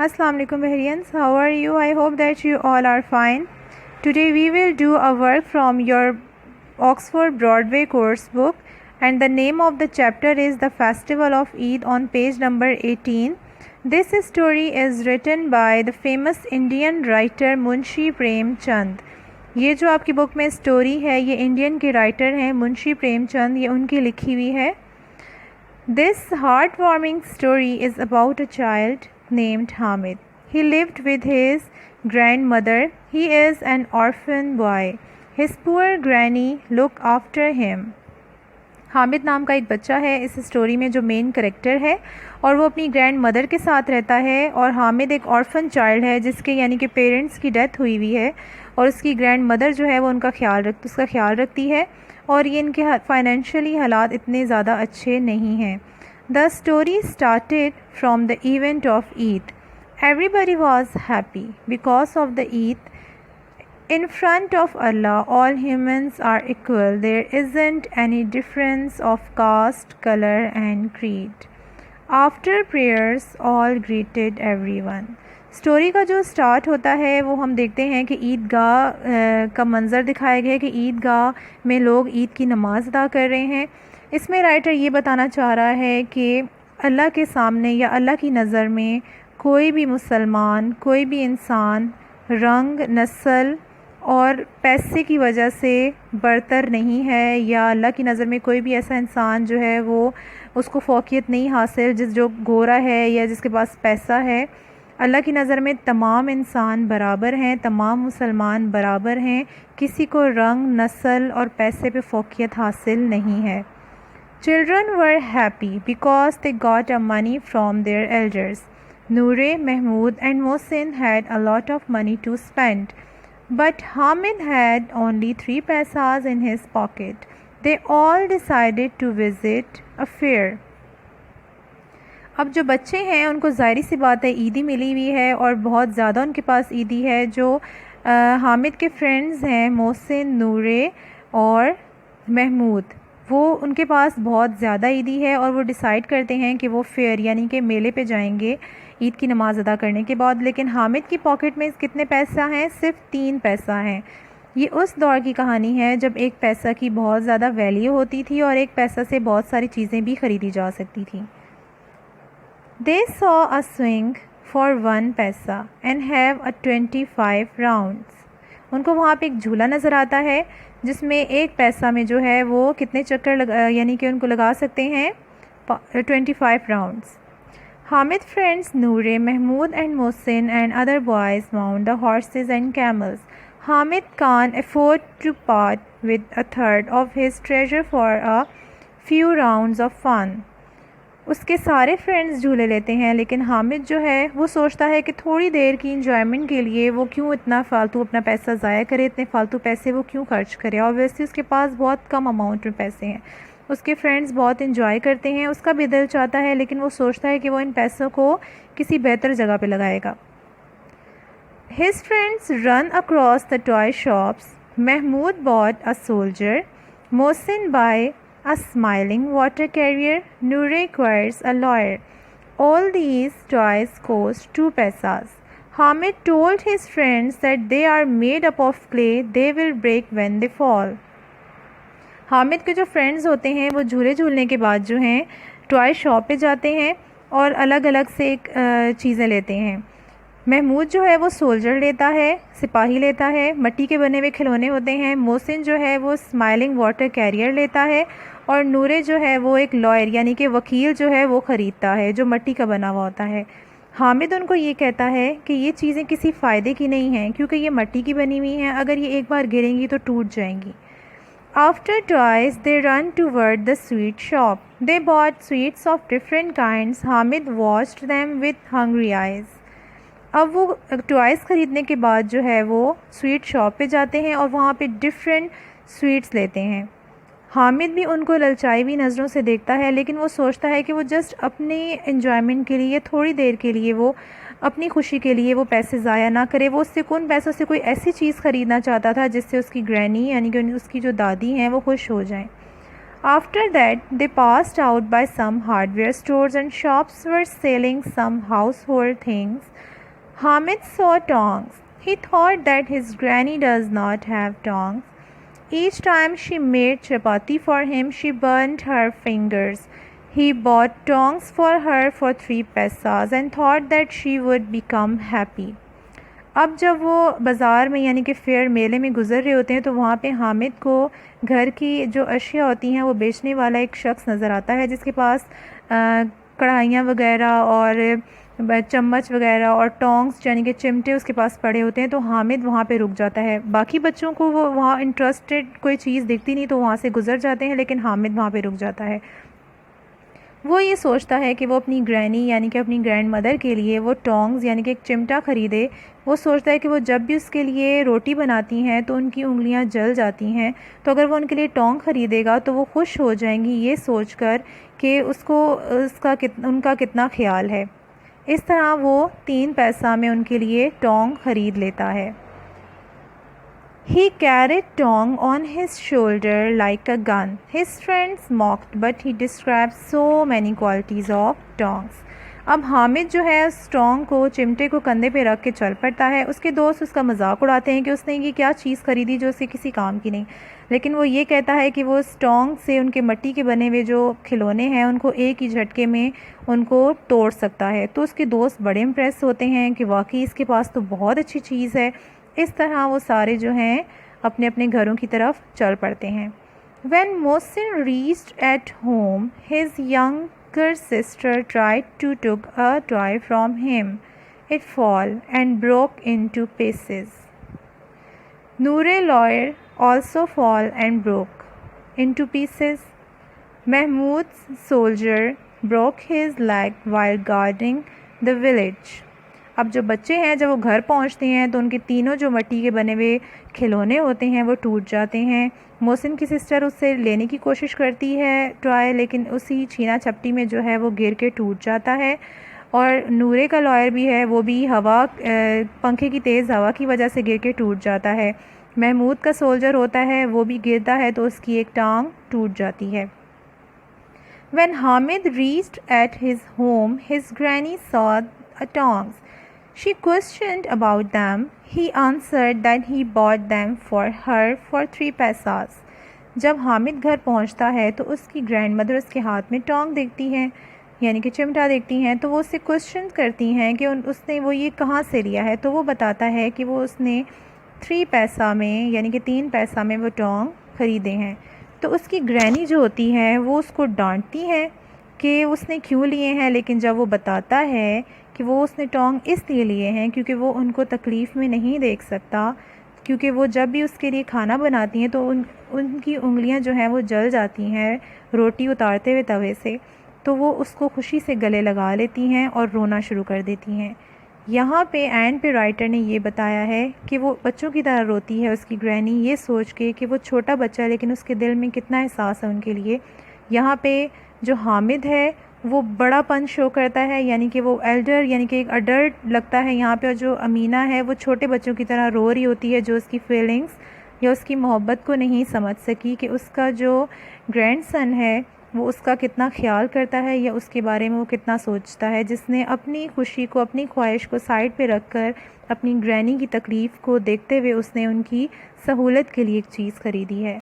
Assalamu alaikum Bahrians, how are you? I hope that you all are fine. Today we will do a work from your Oxford Broadway course book, and the name of the chapter is The Festival of Eid on page number 18. This story is written by the famous Indian writer Munshi Premchand. یہ جو آپ کی بک میں story ہے یہ Indian کے writer ہیں منشی پریم چند، یہ ان کی لکھی ہوئی ہے. This heartwarming story is about a child named Hamid. He lived with his grandmother. He is an orphan boy. His poor granny looked after him. Hamid نام کا ایک بچہ ہے اس اسٹوری میں جو مین کریکٹر ہے، اور وہ اپنی گرینڈ مدر کے ساتھ رہتا ہے. اور حامد ایک آرفن چائلڈ ہے جس کے یعنی کہ پیرنٹس کی ڈیتھ ہوئی ہوئی ہے، اور اس کی گرینڈ مدر جو ہے وہ اس کا خیال رکھتی ہے، اور یہ ان کے فائنینشلی حالات اتنے زیادہ اچھے نہیں ہیں. The story started from the event of Eid. Everybody was happy because of the Eid. In front of Allah, all humans are equal. There isn't any difference of caste, color and creed. After prayers, all greeted everyone. Story کا جو start ہوتا ہے وہ ہم دیکھتے ہیں کہ عید گاہ کا منظر دکھایا گیا ہے کہ عید گاہ میں لوگ عید کی نماز ادا کر رہے ہیں. اس میں رائٹر یہ بتانا چاہ رہا ہے کہ اللہ کے سامنے یا اللہ کی نظر میں کوئی بھی مسلمان، کوئی بھی انسان رنگ، نسل اور پیسے کی وجہ سے برتر نہیں ہے، یا اللہ کی نظر میں کوئی بھی ایسا انسان جو ہے وہ اس کو فوقیت نہیں حاصل جو گورا ہے یا جس کے پاس پیسہ ہے. اللہ کی نظر میں تمام انسان برابر ہیں، تمام مسلمان برابر ہیں، کسی کو رنگ، نسل اور پیسے پہ فوقیت حاصل نہیں ہے. Children were happy because they got a money from their elders. Noor, Mahmood and Mohsin had a lot of money to spend, but Hamid had only 3 paisas in his pocket. They all decided to visit a fair. اب جو بچے ہیں ان کو ظاہری سی بات ہے عیدی ملی ہوئی ہے اور بہت زیادہ ان کے پاس عیدی ہے. جو حامد کے فرینڈز ہیں محسن، نورے اور محمود، وہ ان کے پاس بہت زیادہ عیدی ہے اور وہ ڈیسائیڈ کرتے ہیں کہ وہ فیئر یعنی کہ میلے پہ جائیں گے عید کی نماز ادا کرنے کے بعد. لیکن حامد کی پاکٹ میں کتنے پیسہ ہیں؟ صرف 3 پیسہ ہیں. یہ اس دور کی کہانی ہے جب ایک پیسہ کی بہت زیادہ ویلیو ہوتی تھی اور ایک پیسہ سے بہت ساری چیزیں بھی خریدی جا سکتی تھیں. They saw a swing for 1 paisa and have a 25 rounds. ان کو وہاں پہ ایک جھولا نظر آتا ہے جس میں 1 پیسہ میں جو ہے وہ کتنے چکر یعنی کہ ان کو لگا سکتے ہیں 25 rounds. Hamid friends Noor, Mahmood and Mohsin and other boys mount the horses and camels. Hamid can't afford to part with a third of his treasure for a few rounds of fun. اس کے سارے friends جھولے لیتے ہیں، لیکن حامد جو ہے وہ سوچتا ہے کہ تھوڑی دیر کی انجوائمنٹ کے لیے وہ کیوں اتنا فالتو اپنا پیسہ ضائع کرے، اتنے فالتو پیسے وہ کیوں خرچ کرے. اوبویسلی اس کے پاس بہت کم اماؤنٹ میں پیسے ہیں، اس کے فرینڈز بہت انجوائے کرتے ہیں، اس کا بھی دل چاہتا ہے، لیکن وہ سوچتا ہے کہ وہ ان پیسوں کو کسی بہتر جگہ پہ لگائے گا. His friends run across the toy shops. Mahmood bought a soldier. Mohsin buy a smiling water carrier. Noor acquires a lawyer. All these toys cost 2 paisas. Hamid told his friends that they are made up of clay. They will break when they fall. Hamid کے جو friends ہوتے ہیں وہ جھولے جھولنے کے بعد جو ہیں ٹوائے شاپ پہ جاتے ہیں اور الگ الگ سے چیزیں لیتے ہیں. محمود جو ہے وہ سولجر لیتا ہے، سپاہی لیتا ہے، مٹی کے بنے ہوئے کھلونے ہوتے ہیں. محسن جو ہے وہ اسمائلنگ واٹر کیریئر لیتا ہے، اور نورے جو ہے وہ ایک لائر یعنی کہ وکیل جو ہے وہ خریدتا ہے جو مٹی کا بنا ہوا ہوتا ہے. حامد ان کو یہ کہتا ہے کہ یہ چیزیں کسی فائدے کی نہیں ہیں کیونکہ یہ مٹی کی بنی ہوئی ہیں، اگر یہ ایک بار گریں گی تو ٹوٹ جائیں گی. After toys, they run toward the sweet shop. They bought sweets of different kinds. Hamid watched them with hungry eyes. اب وہ ٹوائز خریدنے کے بعد جو ہے وہ سویٹ شاپ پہ جاتے ہیں اور وہاں پہ ڈفرینٹ سویٹس لیتے ہیں. حامد بھی ان کو للچائی ہوئی نظروں سے دیکھتا ہے، لیکن وہ سوچتا ہے کہ وہ جسٹ اپنی انجوائمنٹ کے لیے تھوڑی دیر کے لیے وہ اپنی خوشی کے لیے وہ پیسے ضائع نہ کرے. وہ اس سے ان پیسوں سے کوئی ایسی چیز خریدنا چاہتا تھا جس سے اس کی گرینی یعنی کہ اس کی جو دادی ہیں وہ خوش ہو جائیں. After that, they passed out by some hardware stores and shops were selling some household things. Hamid saw tongs. He thought that his granny does not have tongs. Each time she made chapati for him, she burned her fingers. He bought tongs for her for 3 paisas and thought that she would become happy. اب جب وہ بازار میں یعنی کہ fair میلے میں گزر رہے ہوتے ہیں تو وہاں پہ حامد کو گھر کی جو اشیاء ہوتی ہیں وہ بیچنے والا ایک شخص نظر آتا ہے جس کے پاس کڑھائیاں وغیرہ اور چمچ وغیرہ اور ٹونگس یعنی کہ چمٹے اس کے پاس پڑے ہوتے ہیں. تو حامد وہاں پہ رک جاتا ہے. باقی بچوں کو وہ وہاں انٹرسٹڈ کوئی چیز دکھتی نہیں تو وہاں سے گزر جاتے ہیں, لیکن حامد وہاں پہ رک جاتا ہے. وہ یہ سوچتا ہے کہ وہ اپنی گرینی یعنی کہ اپنی گرینڈ مدر کے لیے وہ ٹونگز یعنی کہ ایک چمٹا خریدے. وہ سوچتا ہے کہ وہ جب بھی اس کے لیے روٹی بناتی ہیں تو ان کی انگلیاں جل جاتی ہیں, تو اگر وہ ان کے لیے ٹونگ خریدے گا تو وہ خوش ہو جائیں گی یہ سوچ کر کہ ان کا کتنا خیال ہے. اس طرح وہ 3 پیسہ میں ان کے لیے ٹونگ خرید لیتا ہے. He carried tong on his shoulder like a gun. His friends mocked, but he described so many qualities of tongs. اب حامد جو ہے اس ٹونگ کو چمٹے کو کندھے پہ رکھ کے چل پڑتا ہے. اس کے دوست اس کا مذاق اڑاتے ہیں کہ اس نے یہ کیا چیز خریدی جو اسے کسی کام کی نہیں, لیکن وہ یہ کہتا ہے کہ وہ اس ٹونگ سے ان کے مٹی کے بنے ہوئے جو کھلونے ہیں ان کو ایک ہی جھٹکے میں ان کو توڑ سکتا ہے. تو اس کے دوست بڑے امپریس ہوتے ہیں کہ واقعی اس کے پاس تو بہت اچھی چیز ہے. اس طرح وہ سارے جو ہیں اپنے اپنے گھروں کی طرف چل پڑتے ہیں. When Mohsin reached at home, his younger sister tried to take a toy from him. It fell and broke into pieces. Noor lawyer also fell and broke into pieces. Mahmood's soldier broke his leg while guarding the village. اب جو بچے ہیں جب وہ گھر پہنچتے ہیں تو ان کے تینوں جو مٹی کے بنے ہوئے کھلونے ہوتے ہیں وہ ٹوٹ جاتے ہیں. محسن کی سسٹر اس سے لینے کی کوشش کرتی ہے ٹوائے, لیکن اسی چھینا چھپٹی میں جو ہے وہ گر کے ٹوٹ جاتا ہے. اور نورے کا لائر بھی ہے وہ بھی پنکھے کی تیز ہوا کی وجہ سے گر کے ٹوٹ جاتا ہے. محمود کا سولجر ہوتا ہے وہ بھی گرتا ہے تو اس کی ایک ٹانگ ٹوٹ جاتی ہے. When Hamid reached at his home, his granny saw tongs. She questioned about them. He answered that he bought them for her for 3 paisas. جب حامد گھر پہنچتا ہے تو اس کی گرینڈ مدر اس کے ہاتھ میں ٹونگ دیکھتی ہیں یعنی کہ چمٹا دیکھتی ہیں, تو وہ اس سے کوشچن کرتی ہیں کہ اس نے وہ یہ کہاں سے لیا ہے. تو وہ بتاتا ہے کہ وہ اس نے 3 پیسہ میں یعنی کہ 3 پیسہ میں وہ ٹونگ خریدے ہیں. تو اس کی گرینی جو ہوتی ہے وہ اس کو ڈانٹتی ہے کہ اس نے کیوں لیے ہیں, لیکن جب وہ بتاتا ہے کہ وہ اس نے ٹونگ اس لیے لیے ہیں کیونکہ وہ ان کو تکلیف میں نہیں دیکھ سکتا, کیونکہ وہ جب بھی اس کے لیے کھانا بناتی ہیں تو ان کی انگلیاں جو ہیں وہ جل جاتی ہیں روٹی اتارتے ہوئے توے سے, تو وہ اس کو خوشی سے گلے لگا لیتی ہیں اور رونا شروع کر دیتی ہیں. یہاں پہ اینڈ پہ رائٹر نے یہ بتایا ہے کہ وہ بچوں کی طرح روتی ہے اس کی گرینی یہ سوچ کے کہ وہ چھوٹا بچہ ہے لیکن اس کے دل میں کتنا احساس ہے ان کے لیے. یہاں پہ جو حامد ہے وہ بڑا پن شو کرتا ہے یعنی کہ وہ ایلڈر یعنی کہ ایک اڈلٹ لگتا ہے یہاں پہ, اور جو امینہ ہے وہ چھوٹے بچوں کی طرح رو رہی ہوتی ہے جو اس کی فیلنگز یا اس کی محبت کو نہیں سمجھ سکی کہ اس کا جو گرینڈ سن ہے وہ اس کا کتنا خیال کرتا ہے یا اس کے بارے میں وہ کتنا سوچتا ہے, جس نے اپنی خوشی کو اپنی خواہش کو سائڈ پہ رکھ کر اپنی گرینی کی تکلیف کو دیکھتے ہوئے اس نے ان کی سہولت کے لیے ایک چیز خریدی ہے.